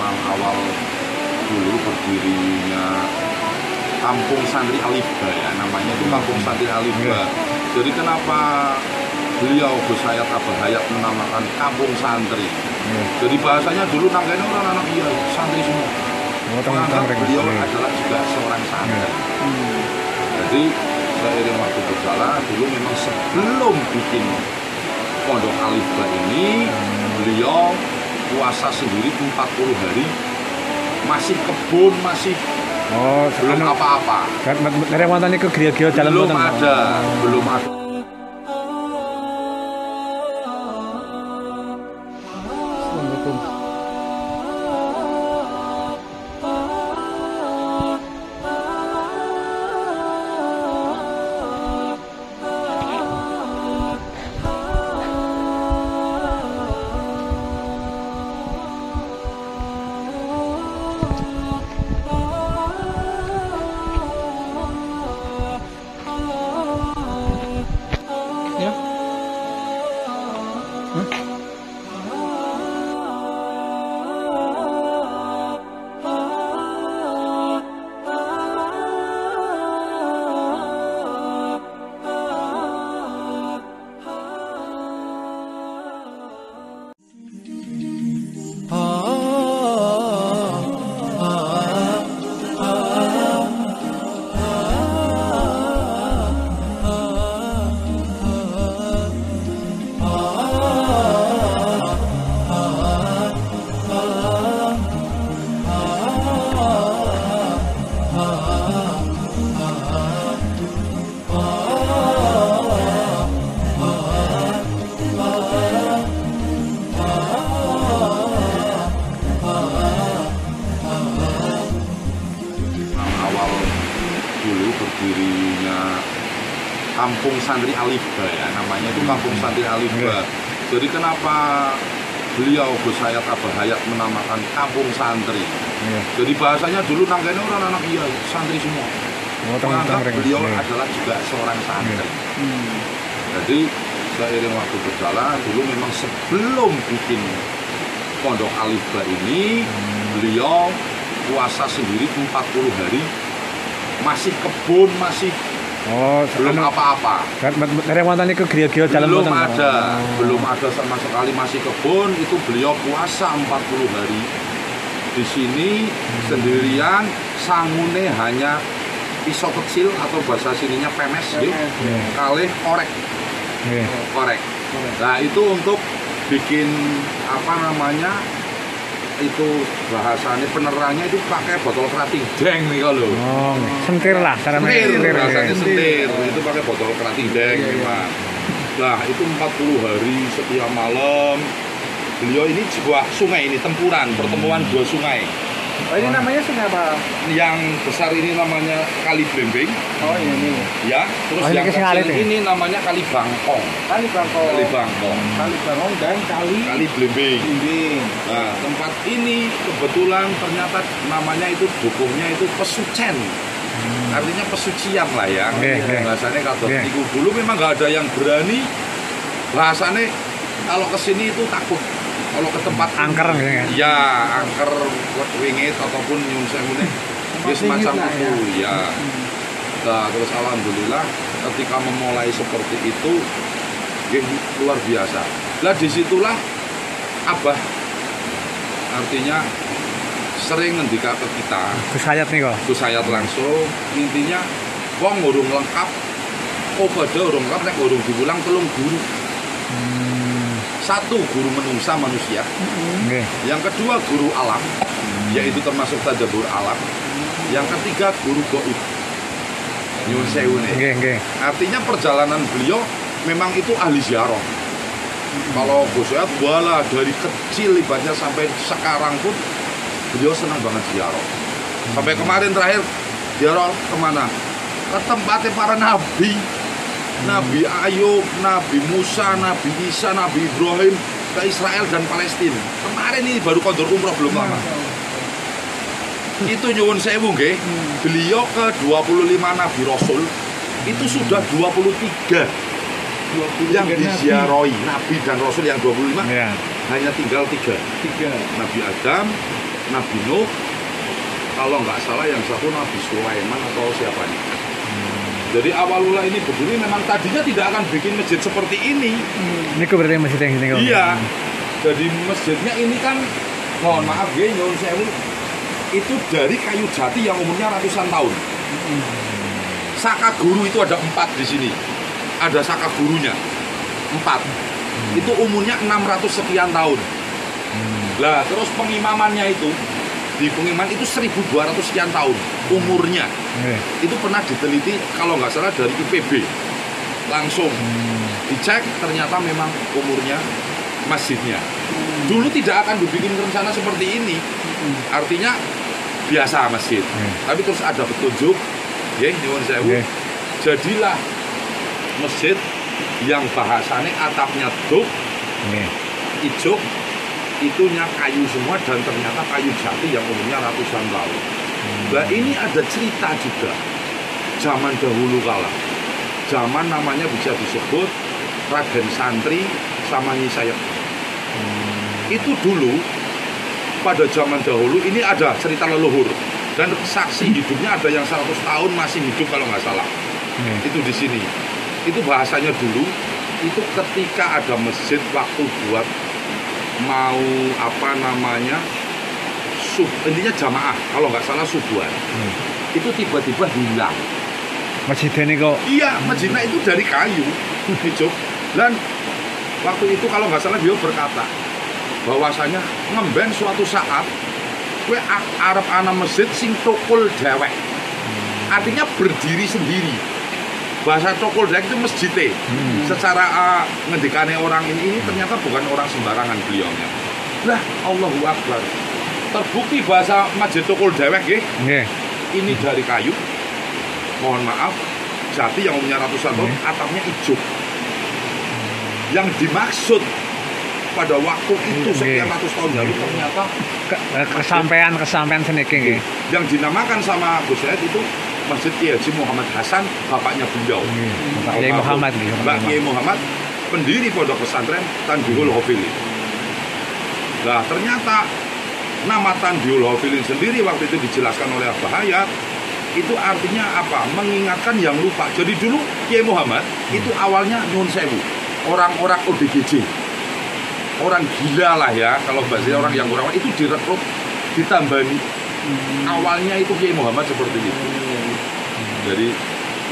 memang awal dulu berdirinya Kampung Santri Aliba ya, namanya itu Kampung Santri Aliba. Jadi kenapa beliau Gus Hayat Abah Hayat menamakan Kampung Santri? Jadi bahasanya dulu nangkanya orang anak iya santri semua. Menganggap beliau adalah juga seorang santri. Jadi seiring waktu berjalan, dulu memang sebelum bikin Pondok Aliba ini, beliau puasa sendiri 40 hari, masih kebun, masih belum apa-apa. Dari mantannya ke gereja jalan belum ada. Berdirinya Kampung Santri Aliba ya, namanya itu Kampung Santri Aliba. Jadi kenapa beliau Gus Hayat Abah Hayat menamakan Kampung Santri? Jadi bahasanya dulu nangkanya orang anak iya santri semua. Menganggap beliau adalah juga seorang santri. Jadi seiring waktu berjalan, dulu memang sebelum bikin Pondok Aliba ini, beliau puasa sendiri 40 hari, masih kebun, masih belum apa-apa. Dari mantannya ke gereja jalan belum ada sama sekali, masih kebun. Itu beliau puasa 40 hari di sini sendirian, sangune hanya pisau kecil atau bahasa sininya pemes, kalih korek. Nah itu untuk bikin apa namanya, itu bahasanya penerangannya itu pakai botol kerating deng nih kalau sentir lah rasanya sentir itu pakai botol kerating deng memang. Nah itu 40 hari setiap malam beliau ini sebuah sungai, ini pertemuan dua sungai. Ini namanya sungai apa? Yang besar ini namanya Kali Blembing. Oh ini ya, terus yang kecil ini namanya Kali Bangkong. Kali Bangkong dan Kali Blembing. Nah, tempat ini kebetulan ternyata namanya itu dukuhnya itu Pesucen. Artinya pesucian lah ya. Bahasanya kata itu dulu memang nggak ada yang berani. Bahasanya kalau kesini itu takut. Kalau ke tempat angker ya angker wingit ataupun nyun sewu ya semacam itu ya. Nah, terus alhamdulillah ketika memulai seperti itu luar biasa. Lah disitulah Abah artinya sering ngendika ke kita Gus Hayat nih kok. Gus Hayat langsung intinya wong urung lengkap pada urung lengkap nek urung diulang telung guru. Satu, guru menungsa manusia. Yang kedua, guru alam, yaitu termasuk tadabbur alam. Yang ketiga, guru gaib. Nyun sewu nih. Artinya perjalanan beliau memang itu ahli ziarah. Kalau Gus Hayat wala dari kecil ibaratnya sampai sekarang pun beliau senang banget ziarah. Sampai kemarin terakhir ziarah kemana? Ke tempatnya para nabi. Nabi Ayub, Nabi Musa, Nabi Isa, Nabi Ibrahim ke Israel dan Palestina. Kemarin ini baru kondur umroh belum lama. Itu nyuwun sewu nggih. Beliau ke 25 Nabi Rasul. Itu sudah 23 yang diziarahi Nabi dan Rasul yang 25 hanya tinggal 3. Nabi Adam, Nabi Nuh, kalau nggak salah yang satu Nabi Sulaiman atau siapanya. Jadi awalula ini berdiri memang tadinya tidak akan bikin masjid seperti ini. Ini kok berarti masjid yang sini kok? Iya. Jadi masjidnya ini kan, mohon maaf ya, nyuwun sewu, itu dari kayu jati yang umurnya ratusan tahun. Saka guru itu ada 4 di sini. Ada saka gurunya 4. Itu umurnya 600 sekian tahun. Lah terus pengimamannya itu di pengiman itu 1200 sekian tahun umurnya. Itu pernah diteliti kalau nggak salah dari IPB langsung dicek, ternyata memang umurnya masjidnya dulu tidak akan dibikin rencana seperti ini. Artinya biasa masjid, tapi terus ada petunjuk ya, nyuwun sewu, jadilah masjid yang bahasanya atapnya duk ijuk, itunya kayu semua, dan ternyata kayu jati yang umurnya ratusan tahun. Nah ini ada cerita juga zaman dahulu kala, zaman namanya bisa disebut Raden Santri sama Nyi Sayep. Itu dulu pada zaman dahulu ini ada cerita leluhur dan saksi hidupnya, ada yang 100 tahun masih hidup kalau nggak salah. Itu di sini. Itu bahasanya dulu itu ketika ada masjid waktu buat mau apa namanya intinya jamaah kalau nggak salah subuhan, itu tiba-tiba hilang masjid ini kok? Iya, masjidnya itu dari kayu hijau. Dan waktu itu kalau nggak salah dia berkata bahwasanya ngemben suatu saat kue arep ana masjid sing tokul dewek, artinya berdiri sendiri. Bahasa tokul dewek itu masjidnya. Secara ngendikane orang ini ternyata bukan orang sembarangan beliaunya. Lah Allahu Akbar, terbukti bahasa masjid tokul dewek ya. Ini dari kayu, mohon maaf, jati yang umurnya ratusan tahun, atapnya hijau. Yang dimaksud pada waktu itu sekian ratus tahun lalu ternyata kesampaian seniki. Yang dinamakan sama Gus Said itu Masjid Kiai Haji Muhammad Hasan, bapaknya beliau. Pak Kiai Muhammad Mbak Kiai Muhammad, pendiri pondok pesantren Tanbihul Hafili. Nah ternyata nama Tanbihul Hafili sendiri waktu itu dijelaskan oleh Abah Hayat, itu artinya apa? Mengingatkan yang lupa. Jadi dulu Kiai Muhammad itu awalnya nyuwun sewu, orang-orang ODGJ, orang gila lah ya, kalau bahasa orang yang kurang itu direkrut, ditambani. Awalnya itu Kiai Muhammad seperti itu. Jadi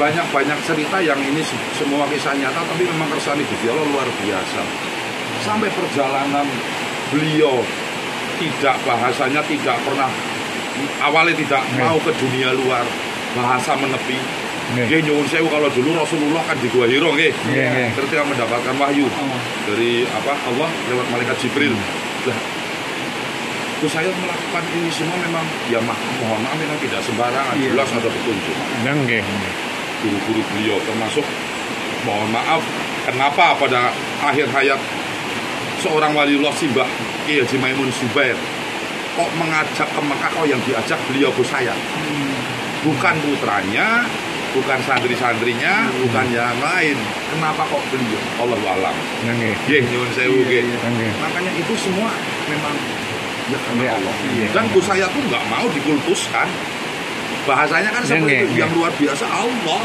banyak cerita yang ini semua kisah nyata, tapi memang kersane Gusti Allah luar biasa. Sampai perjalanan beliau tidak, bahasanya tidak pernah, awalnya tidak mau ke dunia luar, bahasa menepi. Nggih nyuwun sewu, kalau dulu Rasulullah kan di Gua Hira nggih. Ketika mendapatkan wahyu dari Allah lewat malaikat Jibril. Lah Gus Said melakukan ini semua memang ya mohon maaf memang tidak sembarangan, jelas ada petunjuk. Guru-guru beliau termasuk mohon maaf kenapa pada akhir hayat seorang waliullah Simbah Kiai Haji Maimun Zubair kok mengajak ke Mekah, kok yang diajak beliau Gus Said. Bukan putranya, bukan santri-santrinya, bukan yang lain. Kenapa kok beliau? Allahu a'lam. Nggih, nyuwun sewu nggih. Makanya itu semua memang ya karena Allah. Dan Gus Said pun nggak mau dikultuskan. Bahasanya kan seperti itu, yang luar biasa Allah.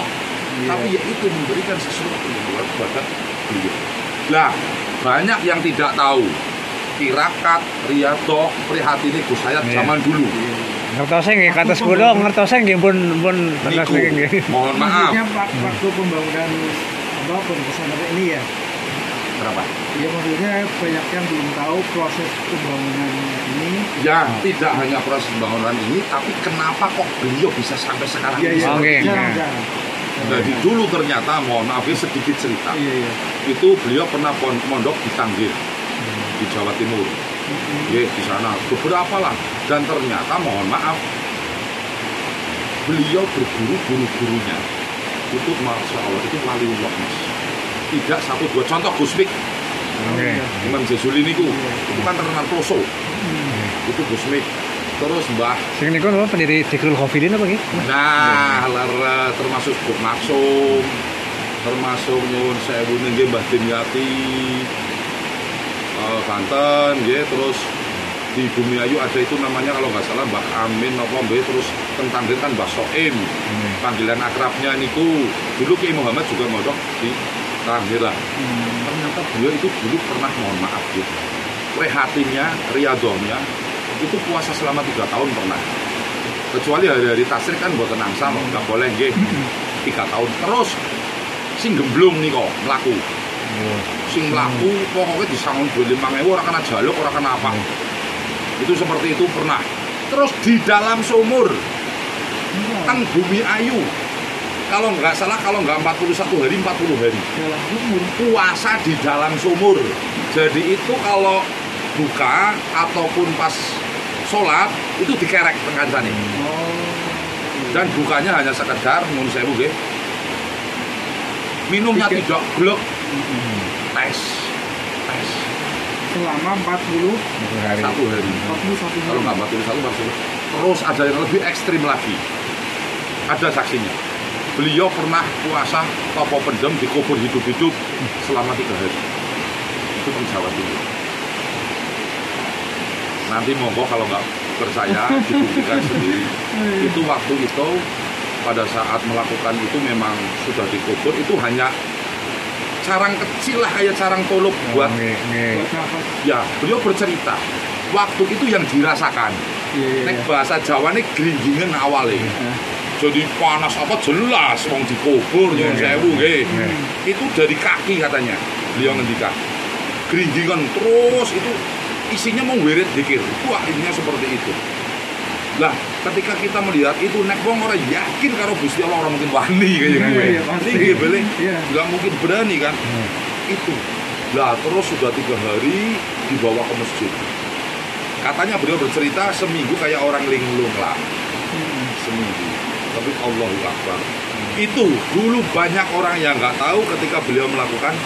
Tapi ya itu memberikan sesuatu yang luar biasa beliau. Lah, banyak yang tidak tahu tirakat, riyadhah, prihatine Gus Said zaman dulu. Ngertose nggih kados kula ngertose nggih pun terus nggih. Mohon maaf. Waktu pembangunan pesantren ini ya. Berapa? Ya maksudnya banyak yang belum tahu proses pembangunan ini. Ya, tidak hanya proses pembangunan ini, tapi kenapa kok beliau bisa sampai sekarang ini? Jadi dulu ternyata, mohon maaf sedikit cerita. Itu beliau pernah mondok di Tanggir, di Jawa Timur. Di sana beberapa lah, dan ternyata mohon maaf beliau berguru gurunya itu masya Allah itu waliullah mas, tidak satu dua. Contoh Gusmik Imam Jazuli niku itu kan terkenal Kloso, itu Gusmik. Terus Mbah sing niku pendiri Dzikrul Khafidin apa nggih? Nah termasuk Buk Maksum, termasuk nyuwun sewu nggih Mbah Dimyati Banten, ya, terus di Bumi Ayu ada itu namanya kalau nggak salah Mbah Amin apa Mbah, terus tentang kan Mbah Soim, panggilan akrabnya niku. Dulu Kiai Muhammad juga mondok di Tangger lah. Ternyata beliau itu dulu pernah, mohon maaf gitu, rehatinnya, riadohnya itu puasa selama 3 tahun pernah. Kecuali hari-hari tasrik kan buat tenang sama, nggak boleh nggih. 3 tahun terus sing gemblung nih kok melaku. Sing melaku pokoknya disangon 25.000, ora kena jaluk, ora kena apa. Itu seperti itu pernah. Terus di dalam sumur teng Bumi Ayu, kalau nggak salah, kalau nggak 41 hari 40 hari dalam sumur puasa di dalam sumur. Jadi itu kalau buka ataupun pas sholat itu dikerek pengancane. Dan bukanya hanya sekedar nyuwun sewu nggih, minumnya tidak glek, tes selama 41 hari. 1 hari. 41 Kalau nggak 41 maksudnya. Terus ada yang lebih ekstrim lagi. Ada saksinya. Beliau pernah puasa topo pendem dikubur hidup-hidup selama 3 hari. Itu di Jawa Timur. Nanti monggo kalau nggak percaya dibuktikan sendiri. Itu waktu itu pada saat melakukan itu memang sudah dikubur, itu hanya carang kecil lah, kayak carang tolok buat ya. Beliau bercerita waktu itu yang dirasakan. Nek bahasa Jawa nih geringgingen awalnya. Jadi panas apa jelas wong dikubur nyuwun sewu nggih. Itu dari kaki katanya. Beliau ngendikan. Geringgingen terus itu isinya mau wirid dikir. Itu akhirnya seperti itu. Lah, ketika kita melihat itu nek wong ora yakin karo Gusti Allah, ora mungkin wani kayak gue. Ini boleh nggak mungkin berani kan? Itu. Lah terus sudah 3 hari dibawa ke masjid. Katanya beliau bercerita seminggu kayak orang linglung lah. Seminggu. Tapi Allahu Akbar. Itu dulu banyak orang yang nggak tahu ketika beliau melakukan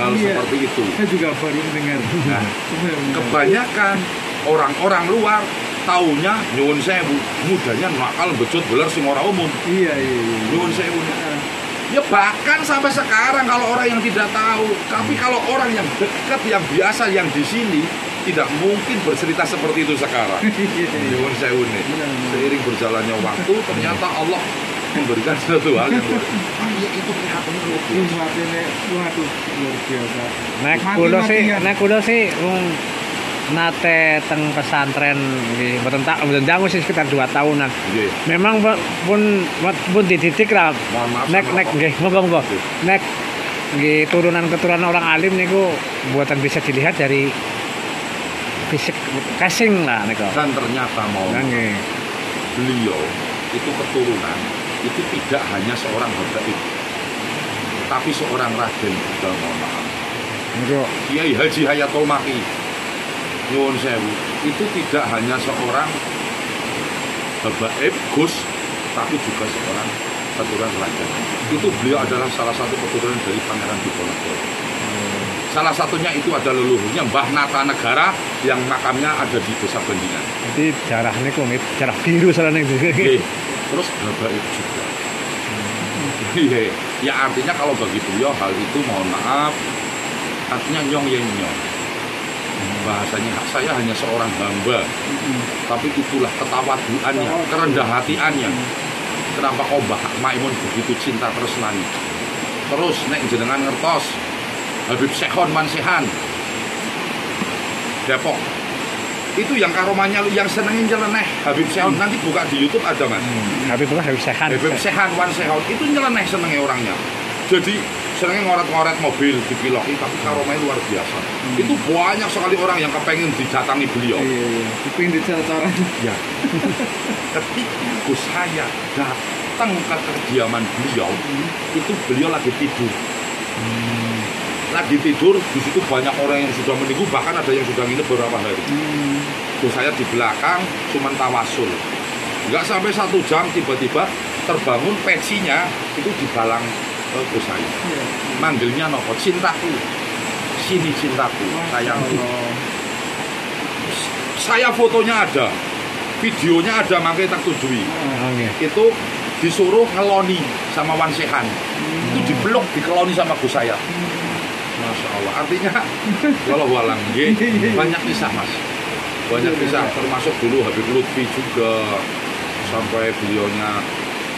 hal seperti itu. Saya juga baru mendengar. Nah, kebanyakan orang-orang luar taunya nyuwun sewu, mudanya nakal becut beler sing ora umum. Iya. Nyuwun sewu. Ya bahkan sampai sekarang kalau orang yang tidak tahu, tapi kalau orang yang dekat, yang biasa, yang di sini tidak mungkin bercerita seperti itu sekarang. Nyuwun sewu nih. Seiring berjalannya waktu ternyata Allah memberikan sesuatu hal yang luar biasa. Itu prihatin Waduh, luar biasa. Nek kulo sih nate teng pesantren di mboten dangu sih sekitar 2 tahunan. Memang pun dididik lah. Nek nggih, monggo. Nek nggih turunan-keturunan orang alim niku buatan bisa dilihat dari fisik casing lah niku. Dan ternyata beliau itu keturunan itu tidak hanya seorang habaib, tapi seorang raden juga, mohon maaf. Kiai Haji Hayatul Maki nyuwun sewu itu tidak hanya seorang habaib Gus, tapi juga seorang keturunan raden. Itu beliau adalah salah satu keturunan dari Pangeran Diponegoro. Salah satunya itu ada leluhurnya Mbah Nata Negara yang makamnya ada di Desa Bandingan. Jadi darah niku darah biru soalnya itu. Terus habaib juga. Ya artinya kalau bagi beliau hal itu mohon maaf artinya nyong. Bahasanya saya hanya seorang hamba, tapi itulah ketawaduannya, kerendah hatiannya. Kenapa kau Mbah Maimun begitu cinta tresnani? Terus nek jenengan ngertos Habib Sehon Mansehan Depok itu yang karomanya yang senengin nyeleneh Habib Sehon, nanti buka di YouTube ada mas. Habib Sehan Wan Sehon itu nyeleneh senengnya orangnya. Jadi senengnya ngoret-ngoret mobil dipiloki, tapi karomanya luar biasa. Itu banyak sekali orang yang kepengen didatangi beliau. Kepengen dicara-cara. Ya. Ketika Gus saya datang ke kediaman beliau, itu beliau lagi tidur. Lagi tidur, di situ banyak orang yang sudah menunggu, bahkan ada yang sudah nginep beberapa hari. Gus saya di belakang cuman tawasul. Nggak sampai 1 jam tiba-tiba terbangun pecinya itu dibalang Gus saya. Manggilnya nopo, cintaku. Sini cintaku, sayangku. Saya fotonya ada, videonya ada, makanya tak tujui. Itu disuruh ngeloni sama Wan Sehan. Itu dipeluk, dikeloni sama Gus saya. Masya Allah, artinya walau walang banyak kisah mas. banyak kisah, termasuk dulu Habib Lutfi juga, sampai beliaunya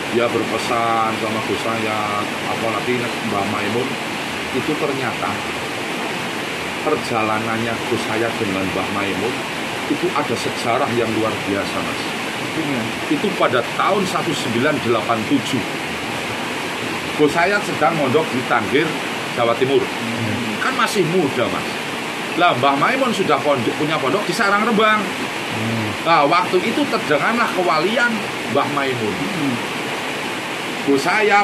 dia berpesan sama Gus Hayat, apalagi Mbah Maimun. Itu ternyata perjalanannya Gus Hayat dengan Mbah Maimun itu ada sejarah yang luar biasa, Mas. Itu pada tahun 1987 Gus Hayat sedang mondok di Tanggir, Jawa Timur. Kan masih muda, Mas. Lah Mbah Maimun sudah punya pondok di Sarangrembang. Nah, waktu itu terdengarlah kewalian Mbah Maimun. Gus Hayat,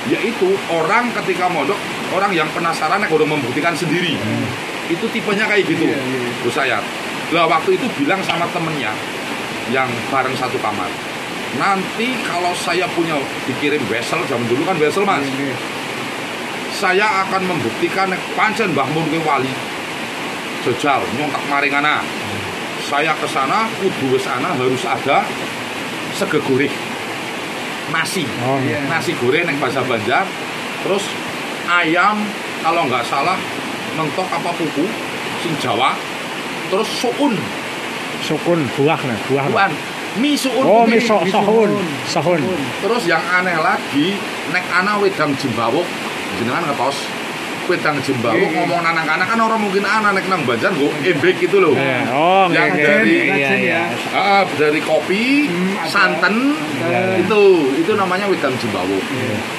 yaitu orang ketika mondok, orang yang penasaran yang udah membuktikan sendiri. Itu tipenya kayak gitu, Gus Hayat. Lah waktu itu bilang sama temennya yang bareng satu kamar, nanti kalau saya punya dikirim wesel, zaman dulu kan wesel, Mas, saya akan membuktikan pancen Mbah Mun ke wali. Jejal nyontak maringana. Saya ke sana, kudu wis ana harus ada sege goreng. Nasi. Nasi goreng yang bahasa Banjar. Terus ayam kalau nggak salah mentok apa pupu sing Jawa. Terus suun. Sukun buah. Buan. Mie suun. Oh, mie sohun. Terus yang aneh lagi, nek ana wedang jembawuk, jenengan ngetos. Wedang jembawuk ngomong anak-anak kan orang mungkin anak nek nang Banjar nggo embek gitu loh. Oh, yang dari kopi, santen, itu namanya wedang jembawuk.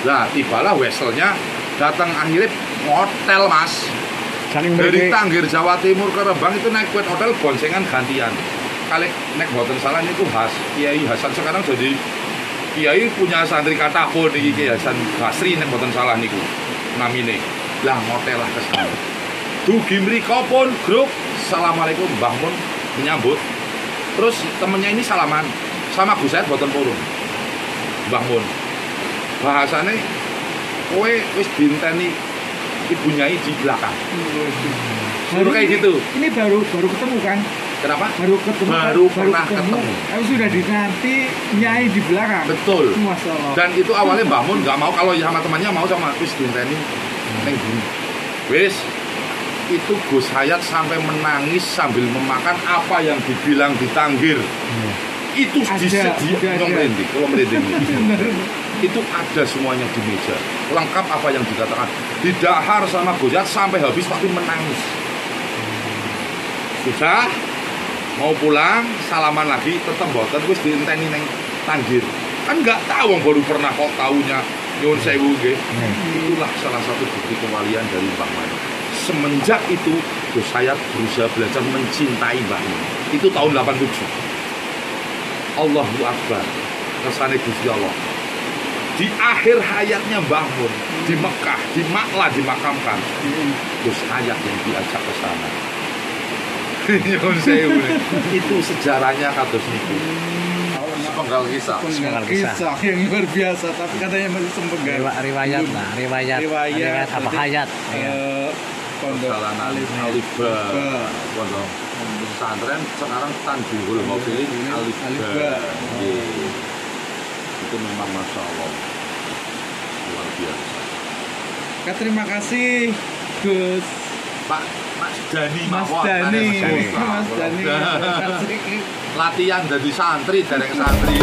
Nah, tibalah weselnya datang akhirnya hotel, Mas. Dari Tanggir Jawa Timur ke Rembang itu naik kuat hotel boncengan gantian. Kali nek boten salah niku Kiai Hasan sekarang jadi Kiai punya santri Katapun iki Kiai Hasan Basri nek boten salah niku namine. Lah motel lah ke sana. Dugi mriko pun grup assalamualaikum Mbah Mun menyambut. Terus temennya ini salaman sama Gus Hayat boten purun. Mbah Mun. Bahasane kowe wis dinteni Ibu Nyai di belakang. Suruh kayak gitu. Ini baru ketemu kan? Kenapa? Baru pernah ketemu. Tapi sudah dinanti Nyai di belakang. Betul. Masalah. Dan itu awalnya Mbah Mun nggak mau, kalau sama temannya mau sama wis dinteni neng gini. Wis itu Gus Hayat sampai menangis sambil memakan apa yang dibilang di Tanggir. Itu disediakan itu ada semuanya di meja, lengkap apa yang dikatakan, didahar sama Gus Hayat sampai habis tapi menangis. Sudah mau pulang salaman lagi tetap boten wis dienteni neng Tanggir. Kan nggak tahu, baru pernah kok taunya nyuwun sewu nggih. Itulah salah satu bukti kewalian dari Mbah Maimun. Semenjak itu Gus Hayat berusaha belajar mencintai Mbah Mun. Itu tahun 87. Allahu Akbar. Kersane Gusti Allah. Di akhir hayatnya Mbah Mun di Mekah, di Maklah dimakamkan. Gus Hayat yang diajak ke sana. Nyuwun sewu. Itu sejarahnya kados niku. Sepenggal kisah yang luar biasa, tapi katanya masih sepenggal. Riwayat apa hayat. Perjalanan Alifba, pondok pesantren sekarang Tanjurul Maufili Alifba. Itu memang masya Allah luar biasa. Terima kasih Gus Mas Dani. Terima kasih. Latihan jadi santri, dereng santri.